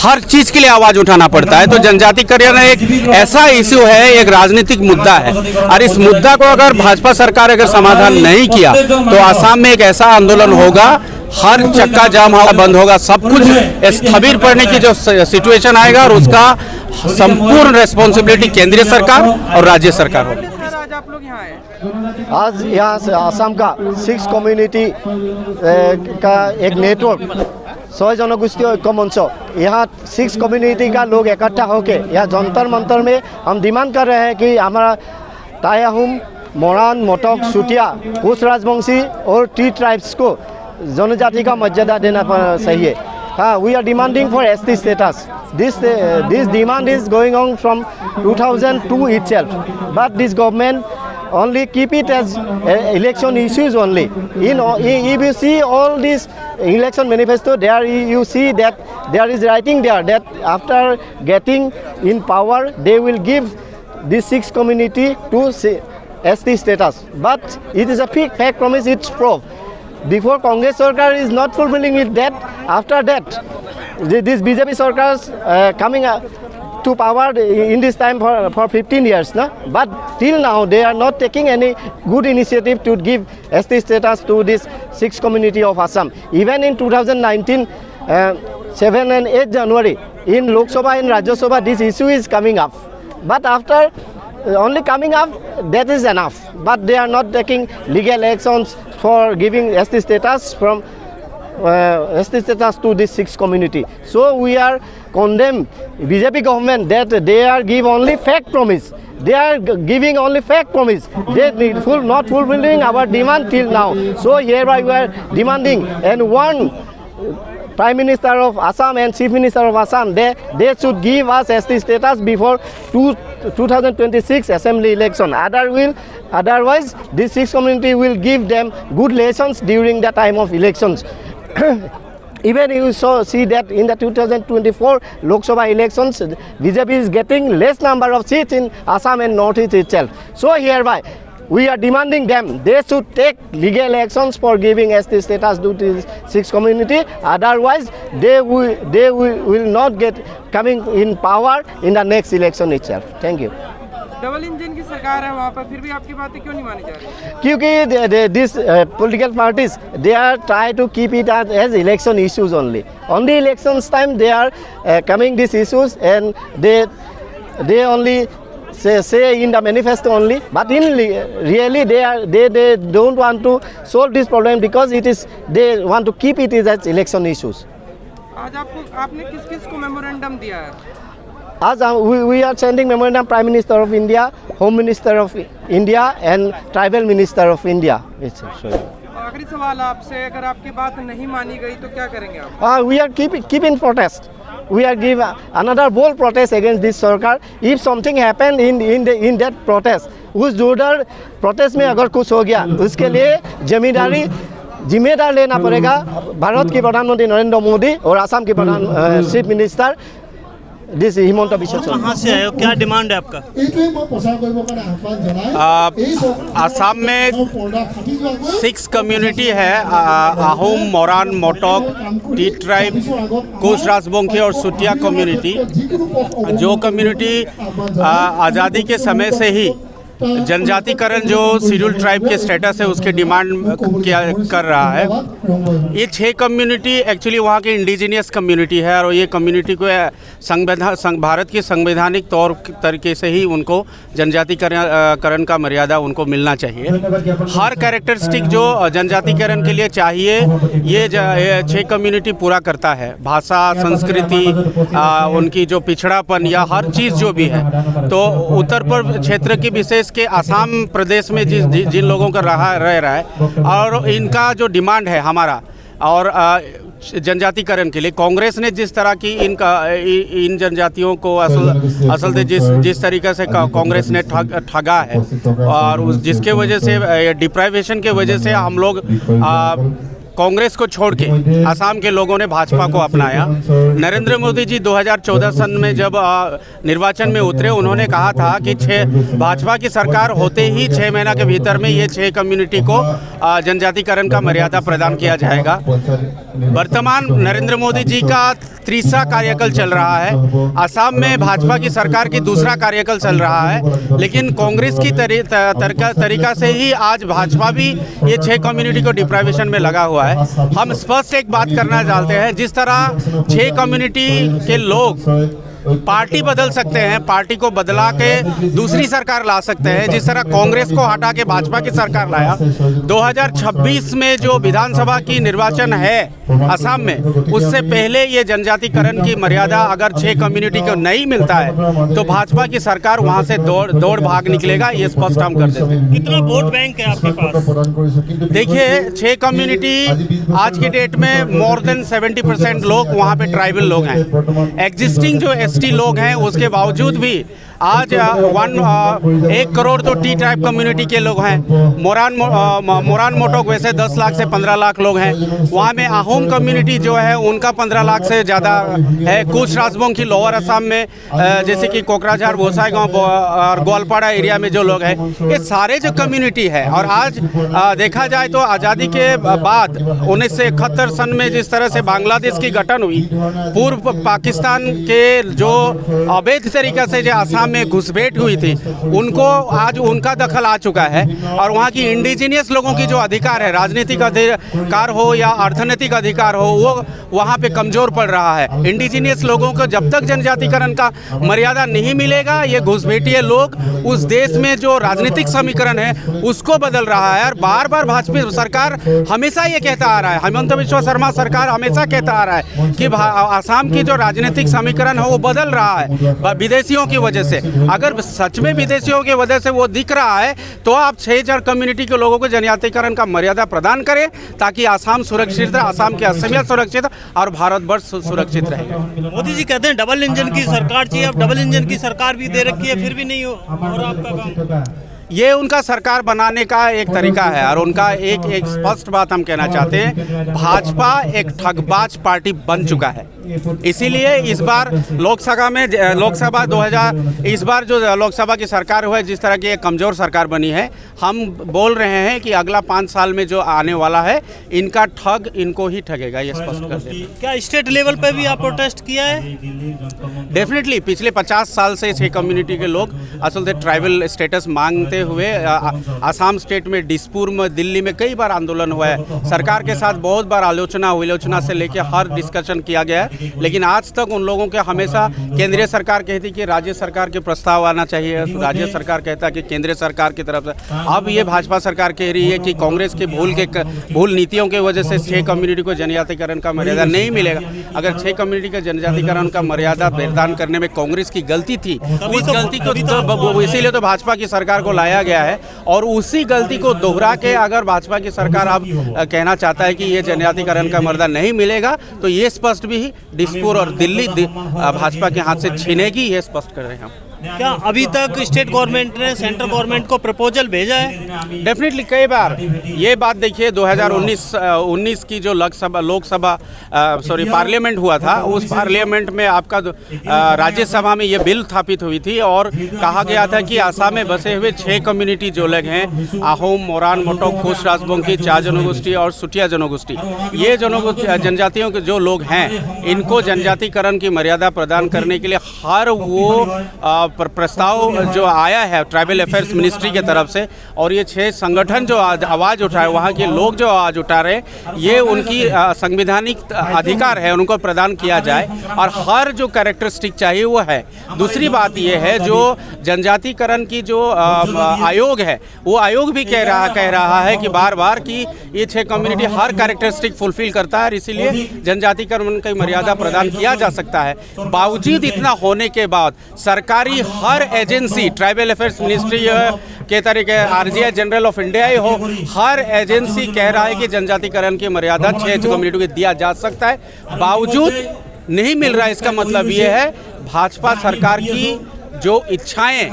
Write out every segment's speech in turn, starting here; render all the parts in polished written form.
हर चीज़ के लिए आवाज़ उठाना पड़ता है। तो जनजातीकरण एक ऐसा इशू है, एक राजनीतिक मुद्दा है, और इस मुद्दा को अगर भाजपा सरकार अगर समाधान नहीं किया तो आसाम में एक ऐसा आंदोलन होगा, हर चक्का जाम होगा, बंद होगा, सब कुछ स्थगित पड़ने की जो सिचुएशन आएगा, और उसका संपूर्ण रेस्पॉन्सिबिलिटी केंद्रीय सरकार और राज्य सरकार होगी। आज आप लोग यहाँ आए, आज यहाँ से आसाम का 6 कम्युनिटी का एक नेटवर्क 6 जनगोष्ठी ऐक्य मंच, यहाँ 6 कम्युनिटी का लोग इकट्ठा होके यहाँ जंतर मंतर में हम डिमांड कर रहे हैं कि हमारा टाई अहोम, मोरान, मोटक, सुटिया, कोच राजवंशी और टी ट्राइब्स को जनजाति का मर्यादा देना चाहिए। हाँ, we are demanding for ST status. This demand is going on from 2002 itself, but this government only keep it as election issues only. If you see all this election manifesto, there you see that there is writing there that after getting in power, they will give this 6 community to ST status. But it is a fake promise. It's proof. Before Congress Sarkar is not fulfilling it that. After that, this BJP Sarkar coming to power in this time for 15 years, no? But till now they are not taking any good initiative to give ST status to this 6 community of Assam. Even in 2019, 7 and 8 January, in Lok Sabha and Rajya Sabha, this issue is coming up. But after only coming up, that is enough. But they are not taking legal actions for giving ST status from ST status to this 6 community. So we are condemn BJP government that they are give only fake promise. They are giving only fake promise. They not fulfilling our demand till now. So hereby we are demanding and one Prime Minister of Assam and Chief Minister of Assam, they should give us ST status before 2026 assembly election. Otherwise, this 6 community will give them good lessons during the time of elections. Even you see that in the 2024 Lok Sabha elections, BJP is getting less number of seats in Assam and Northeast itself. So hereby, we are demanding them, they should take legal actions for giving ST status to this 6 community. Otherwise, they will not get coming in power in the next election itself. Thank you. Double engine की सरकार है वहाँ पर, फिर भी आपकी बातें क्यों नहीं मानी जा रही? क्योंकि this political parties, they are try to keep it as election issues only. On the elections time, they are coming these issues and they only say in the manifesto only, but in really they don't want to solve this problem because they want to keep it as election issues. आज आपने किस को memorandum दिया है? As we are sending memorandum Prime Minister of India, Home Minister of India and Tribal Minister of India. आखिरी सवाल आपसे, अगर आपकी बात नहीं मानी गई तो क्या करेंगे आप? We are keeping protest. We are give another bold protest against this Sarkar. If something happened in that protest, उस जोरदार protest में अगर कुछ हो गया, उसके लिए जिम्मेदार लेना पड़ेगा भारत के प्रधानमंत्री नरेंद्र मोदी और असम के chief minister this Himanta Biswa Sharma. कहाँ से आए हो, क्या डिमांड है आपका? आसाम में 6 कम्युनिटी है, अहोम, मोरान, मोटक, टी ट्राइब, कोच राजवंशी और सुटिया कम्युनिटी। जो कम्युनिटी आज़ादी के समय से ही जनजातीकरण जो शेड्यूल ट्राइब के स्टेटस है उसके डिमांड कर रहा है। ये 6 कम्युनिटी एक्चुअली वहाँ की इंडिजिनियस कम्युनिटी है और ये कम्युनिटी को भारत की संवैधानिक तौर तरीके से ही उनको जनजातीकरण का मर्यादा उनको मिलना चाहिए। हर कैरेक्टरिस्टिक जो जनजातीकरण के लिए चाहिए ये 6 कम्युनिटी पूरा करता है। भाषा, संस्कृति, उनकी जो पिछड़ापन या हर चीज़ जो भी है। तो उत्तर पूर्व क्षेत्र की विशेष के आसाम प्रदेश में जिन लोगों का रह रहा है और इनका जो डिमांड है हमारा और जनजातीकरण के लिए कांग्रेस ने जिस तरह की इन जनजातियों को असल से जिस तरीके से कांग्रेस ने ठगा है और जिसके वजह से डिप्राइवेशन के वजह से हम लोग कांग्रेस को छोड़ के असम के लोगों ने भाजपा को अपनाया। नरेंद्र मोदी जी 2014 सन में जब निर्वाचन में उतरे, उन्होंने कहा था कि भाजपा की सरकार होते ही 6 महीना के भीतर में ये 6 कम्युनिटी को जनजातिकरण का मर्यादा प्रदान किया जाएगा। वर्तमान नरेंद्र मोदी जी का तीसरा कार्यकाल चल रहा है। असम में भाजपा की सरकार की दूसरा कार्यकाल चल रहा है, लेकिन कांग्रेस की तरीका से ही आज भाजपा भी ये 6 कम्युनिटी को डिप्राइवेशन में लगा हुआ है। हम स्पष्ट एक बात करना चाहते हैं, जिस तरह 6 कम्युनिटी के लोग पार्टी बदल सकते हैं, पार्टी को बदला के दूसरी सरकार ला सकते हैं, जिस तरह कांग्रेस को हटा के भाजपा की सरकार लाया। 2026 में जो विधानसभा की निर्वाचन है असम में, उससे पहले ये जनजातिकरण की मर्यादा अगर 6 कम्युनिटी को नहीं मिलता है तो भाजपा की सरकार वहां से दौड़ भाग निकलेगा। ये स्पष्ट हम कर देते हैं। कितना वोट बैंक है आपके पास? देखिए, 6 कम्युनिटी आज के डेट में मोर देन 70% लोग वहाँ पे ट्राइबल लोग हैं। एग्जिस्टिंग जो एसटी लोग हैं, उसके बावजूद भी आज 1 करोड़ तो टी ट्राइब कम्युनिटी के लोग हैं। मोरान मोटोक वैसे 10 लाख से 15 लाख लोग हैं। वहाँ में आहोम कम्युनिटी जो है उनका 15 लाख से ज़्यादा है। कुछ राजबोंग की लोअर असम में जैसे कि कोकराझार, गोसाईगांव और ग्वालपाड़ा एरिया में जो लोग हैं, ये सारे जो कम्युनिटी है। और आज देखा जाए तो आज़ादी के बाद 1971 सन में जिस तरह से बांग्लादेश की गठन हुई, पूर्व पाकिस्तान के जो अवैध तरीक़ा से जो असम में घुसपैठ हुई थी, उनको आज उनका दखल आ चुका है। और वहाँ की इंडिजिनियस लोगों की जो अधिकार है, राजनीतिक अधिकार हो या अर्थनैतिक अधिकार हो, वो वहाँ पे कमज़ोर पड़ रहा है। इंडिजिनियस लोगों को जब तक जनजातिकरण का मर्यादा नहीं मिलेगा, ये घुसपैठिए लोग उस देश में जो राजनीतिक समीकरण है उसको बदल रहा है। और बार बार भाजपा सरकार हमेशा ये कहता आ रहा है, हेमंत बिश्वा शर्मा सरकार हमेशा कहता आ रहा है कि असम की जो राजनीतिक समीकरण है वो बदल रहा है विदेशियों की वजह से। अगर सच में विदेशियों की वजह से वो दिख रहा है तो आप 6 कम्युनिटी के लोगों को जनजातिकरण का मर्यादा प्रदान करें, ताकि असम सुरक्षित रहे, असम के असमियत सुरक्षित और भारतवर्ष सुरक्षित रहेगा। मोदी जी कहते हैं डबल इंजन की सरकार चाहिए। अब डबल इंजन की सरकार भी दे रखी है, फिर भी नहीं हो और आपका काम। ये उनका सरकार बनाने का एक तरीका है। और उनका एक स्पष्ट बात हम कहना चाहते हैं, भाजपा एक ठगबाज पार्टी बन चुका है। इसीलिए इस बार लोकसभा 2000 इस बार जो लोकसभा की सरकार हुआ है, जिस तरह की एक कमज़ोर सरकार बनी है, हम बोल रहे हैं कि अगला 5 साल में जो आने वाला है, इनका ठग इनको ही ठगेगा। ये स्पष्ट कर देते हैं। क्या स्टेट लेवल पे भी आप प्रोटेस्ट किया है? डेफिनेटली पिछले 50 साल से 6 कम्युनिटी के लोग असल से ट्राइबल स्टेटस मांगते हुए आसाम स्टेट में, डिसपुर में, दिल्ली में कई बार आंदोलन हुआ है। सरकार के साथ बहुत बार आलोचना से लेकर हर डिस्कशन किया गया है, लेकिन आज तक उन लोगों के हमेशा केंद्रीय सरकार कहती कि राज्य सरकार के प्रस्ताव आना चाहिए, राज्य सरकार कहता कि केंद्रीय सरकार की तरफ से। अब ये भाजपा सरकार कह रही है कि कांग्रेस के भूल नीतियों की वजह से 6 कम्युनिटी को जनजातिकरण का मर्यादा नहीं मिलेगा। अगर 6 कम्युनिटी का जनजातिकरण का मर्यादा प्रदान करने में कांग्रेस की गलती थी, उस गलती को इसीलिए तो भाजपा की सरकार को लाया गया है। और उसी गलती को दोहरा के अगर भाजपा की सरकार अब कहना चाहता है कि ये जनजातिकरण का मर्यादा नहीं मिलेगा, तो ये स्पष्ट भी डिसपुर और दिल्ली भाजपा के हाथ से छीनेगी। ये स्पष्ट कर रहे हैं हम। क्या अभी तक स्टेट गवर्नमेंट ने सेंट्रल गवर्नमेंट को प्रपोजल भेजा है? डेफिनेटली कई बार। ये बात देखिए, 2019 की जो पार्लियामेंट हुआ था, उस पार्लियामेंट में आपका राज्यसभा में ये बिल स्थापित हुई थी और कहा गया था कि आसाम में बसे हुए 6 कम्युनिटी जो लोग हैं, आहोम, मोरान मोटोक, कोस राजबोंगी, चा जनगोष्ठी और सुटिया जनगोष्ठी, ये जनजातियों के जो लोग हैं, इनको जनजातिकरण की मर्यादा प्रदान करने के लिए हर वो प्रस्ताव जो आया है ट्राइबल अफेयर्स मिनिस्ट्री के तरफ से, और ये 6 संगठन जो आवाज़ उठाए, वहाँ के लोग जो आवाज़ उठा रहे हैं, ये उनकी संवैधानिक अधिकार है, उनको प्रदान किया जाए। और हर जो कैरेक्टरिस्टिक चाहिए वो है। दूसरी बात ये है, जो जनजातिकरण की जो आयोग है, वो आयोग भी कह रहा है कि बार बार कि ये 6 कम्युनिटी हर कैरेक्टरिस्टिक फुलफिल करता है, इसीलिए जनजातिकरण की मर्यादा प्रदान किया जा सकता है। बावजूद इतना होने के बाद सरकारी हर एजेंसी, ट्राइबल अफेयर्स मिनिस्ट्री के तरीके RGI जनरल ऑफ इंडिया ही हो, हर एजेंसी कह रहा है कि जनजातिकरण की मर्यादा 6 कम्युनिटी को दिया जा सकता है, बावजूद नहीं मिल रहा है। इसका मतलब ये है भाजपा सरकार की जो इच्छाएं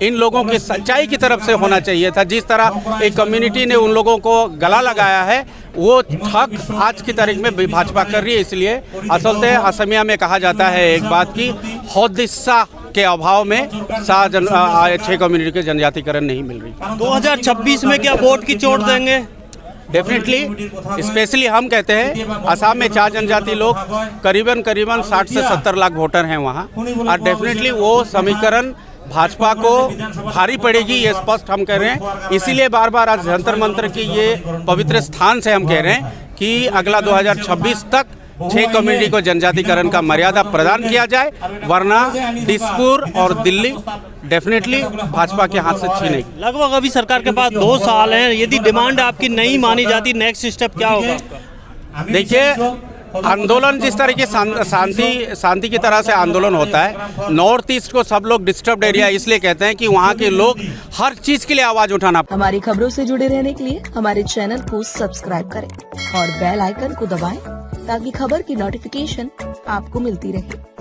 इन लोगों की सच्चाई की तरफ से होना चाहिए था। जिस तरह एक कम्युनिटी ने उन लोगों को गला लगाया है, वो ठग आज की तारीख में भाजपा कर रही है। इसलिए असलते असमिया में कहा जाता है एक बात की, हौदिस्सा के अभाव में 6 कम्युनिटी के जनजातिकरण नहीं मिल रही। 2026 में क्या वोट की चोट देंगे? डेफिनेटली, स्पेशली हम कहते हैं असम में 4 जनजाति लोग करीबन 60 से 70 लाख वोटर हैं वहाँ, और डेफिनेटली वो समीकरण भाजपा को भारी पड़ेगी, ये स्पष्ट हम कह रहे हैं। इसीलिए बार बार आज जंतर मंतर की ये पवित्र स्थान से हम कह रहे हैं कि अगला 2026 तक 6 कम्युनिटी को जनजातिकरण का मर्यादा प्रदान किया जाए, वरना दिसपुर और दिल्ली डेफिनेटली भाजपा के हाथ से छीनेगी। लगभग अभी सरकार के पास 2 साल हैं, यदि डिमांड आपकी नहीं मानी जाती, नेक्स्ट स्टेप क्या होगा आपका? देखिए, आंदोलन जिस तरह की शांति की तरह से आंदोलन होता है, नॉर्थ ईस्ट को सब लोग डिस्टर्ब्ड एरिया इसलिए कहते हैं कि वहाँ के लोग हर चीज के लिए आवाज उठाना। हमारी खबरों से जुड़े रहने के लिए हमारे चैनल को सब्सक्राइब करें और बेल आइकन को दबाएं ताकि खबर की नोटिफिकेशन आपको मिलती रहे।